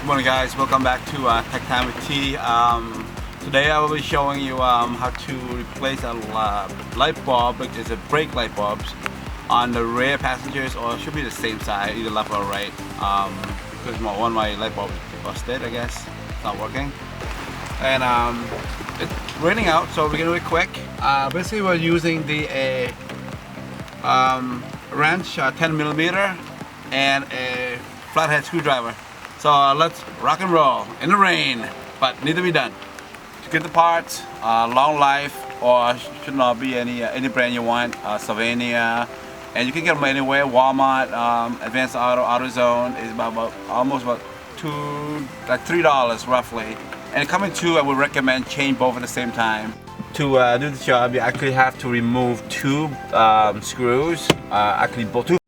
morning guys, welcome back to Tech Time with T. Today I will be showing you how to replace a light bulb, which is a brake light bulbs on the rear passengers, or it should be the same side, either left or right, because one of my light bulbs is busted, I guess. It's not working. And it's raining out, so we're gonna do it quick. Basically we're using the wrench, 10mm, and a flathead screwdriver. So let's rock and roll in the rain, but need to be done. To get the parts, long life, or should not be any brand you want, Sylvania, and you can get them anywhere. Walmart, Advanced Auto, AutoZone is almost about $3 roughly. And coming to, I would recommend change both at the same time. To do the job, you actually have to remove two screws, actually both two.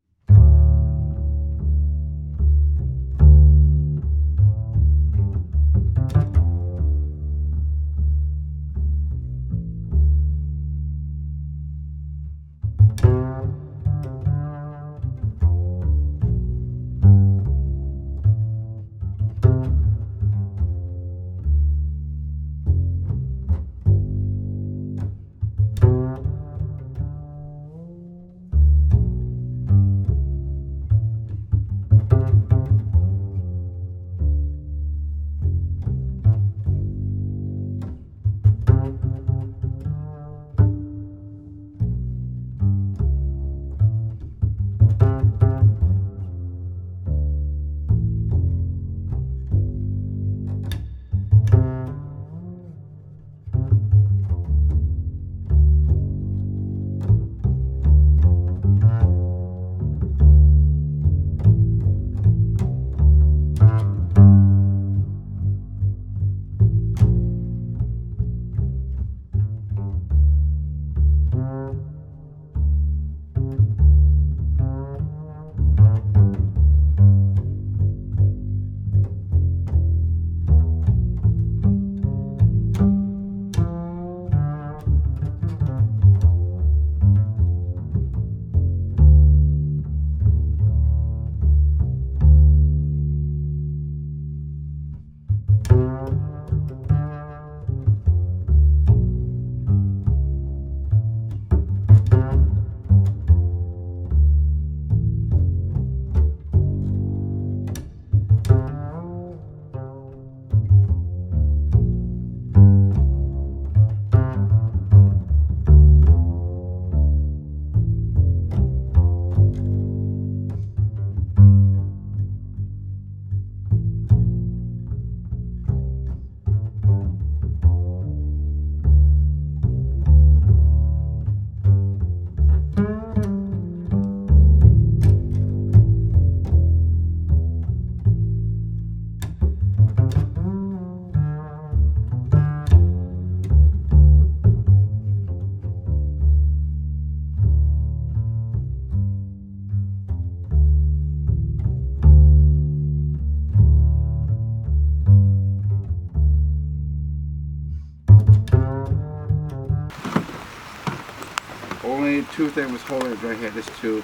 Only two things was holding it right here, this two,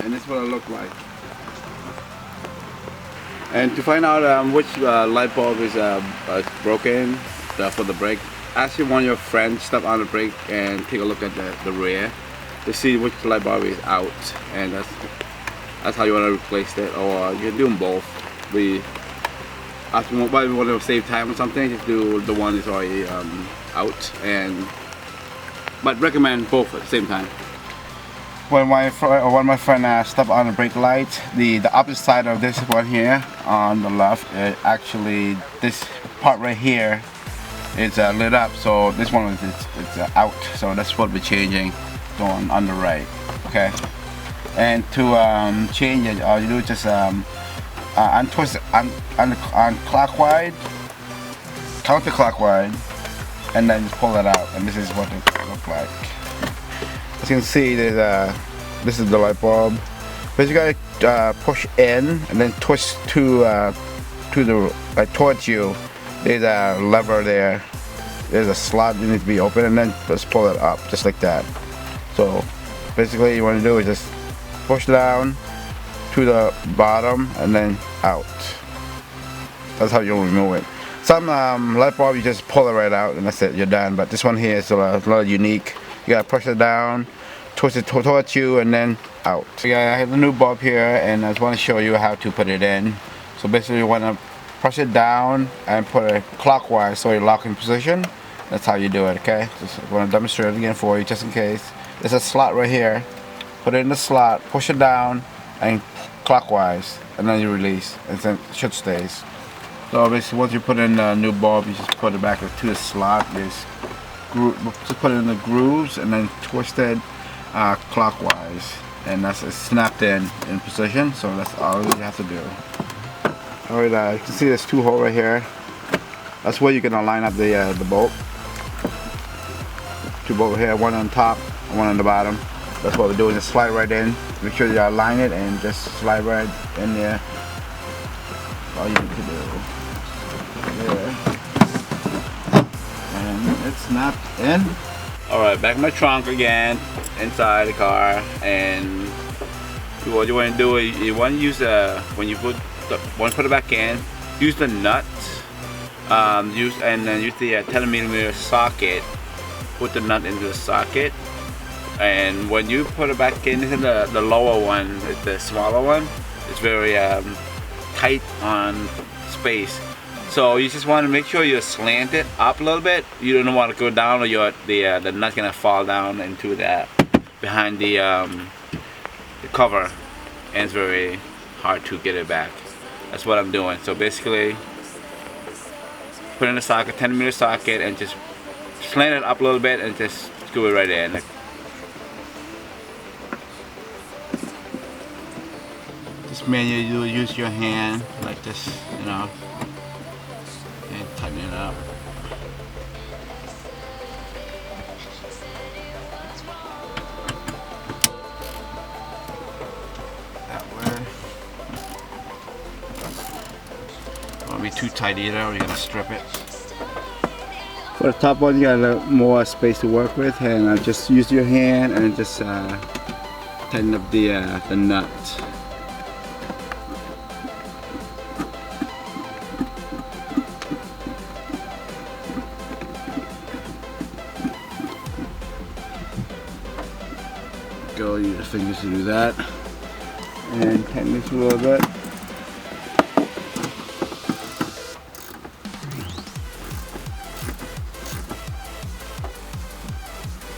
and this is what it looked like. And to find out which light bulb is broken for the brake, ask one of your friends, step on the brake and take a look at the rear to see which light bulb is out, and that's how you want to replace it. Or you can do them both. If you want to save time or something, just do the one that's already out, but recommend both at the same time. When my friend stepped on the brake light, the opposite side of this one here on the left, actually this part right here is lit up, so this one is out. So that's what we're changing on the right. Okay, and to change it, all you do is just untwist clockwise, counterclockwise, and then just pull it out, and this is what it looks like. As you can see, this is the light bulb. Basically, push in and then twist to the towards you. There's a lever there. There's a slot that needs to be open, and then just pull it up, just like that. So basically, you want to do is just push down to the bottom and then out. That's how you remove it. Some light bulb, you just pull it right out and that's it, you're done. But this one here is a lot unique. You gotta push it down, twist it towards you, and then out. So yeah, I have the new bulb here, and I just want to show you how to put it in. So basically, you want to push it down and put it clockwise so you lock in position. That's how you do it, okay? Just want to demonstrate it again for you, just in case. There's a slot right here. Put it in the slot, push it down, and clockwise, and then you release, and then it should stay. So basically, once you put in the new bulb, you just put it back to the slot. Just put it in the grooves and then twist it clockwise, and that's it snapped in position. So that's all you have to do. Alright, you can see there's two holes right here. That's where you're gonna line up the bolt. Two bolts here, one on top, one on the bottom. That's what we're doing. Just slide right in. Make sure you align it and just slide right in there. All you need to do. There. And it's snapped in. Alright, back in my trunk again, inside the car, and what you want to do is you want to use when you put it back in, use the nut, use the 10mm socket. Put the nut into the socket, and when you put it back in, the lower one, the smaller one, it's very tight on space. So you just want to make sure you slant it up a little bit. You don't want to go down, or the nut's gonna fall down into that behind the cover, and it's very hard to get it back. That's what I'm doing. So basically, put in the socket, 10mm socket, and just slant it up a little bit and just screw it right in. This manual, you use your hand like this, you know, and tighten it up. That way. Don't want to be too tight either, or you're gonna strip it. For the top one, you got a little more space to work with, and just use your hand and just tighten up the nut. Go, use the fingers to do that, and tighten this a little bit.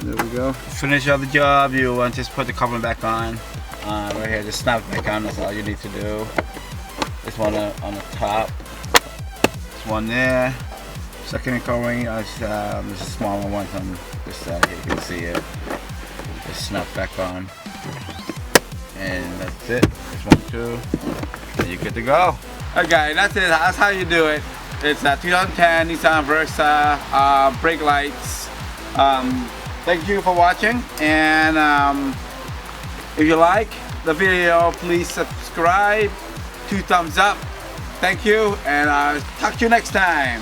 There we go. Finish all the job. You want to just put the cover back on. Right here, just snap it back on. That's all you need to do. This one on the top. This one there. Second covering. There's a smaller one on this side here. You can see it. Just snap back on. And that's it. This one too. And you're good to go. Okay, that's it. That's how you do it. It's a 2010 Nissan Versa brake lights. Thank you for watching, and if you like the video, please subscribe, 2 thumbs up. Thank you, and I'll talk to you next time.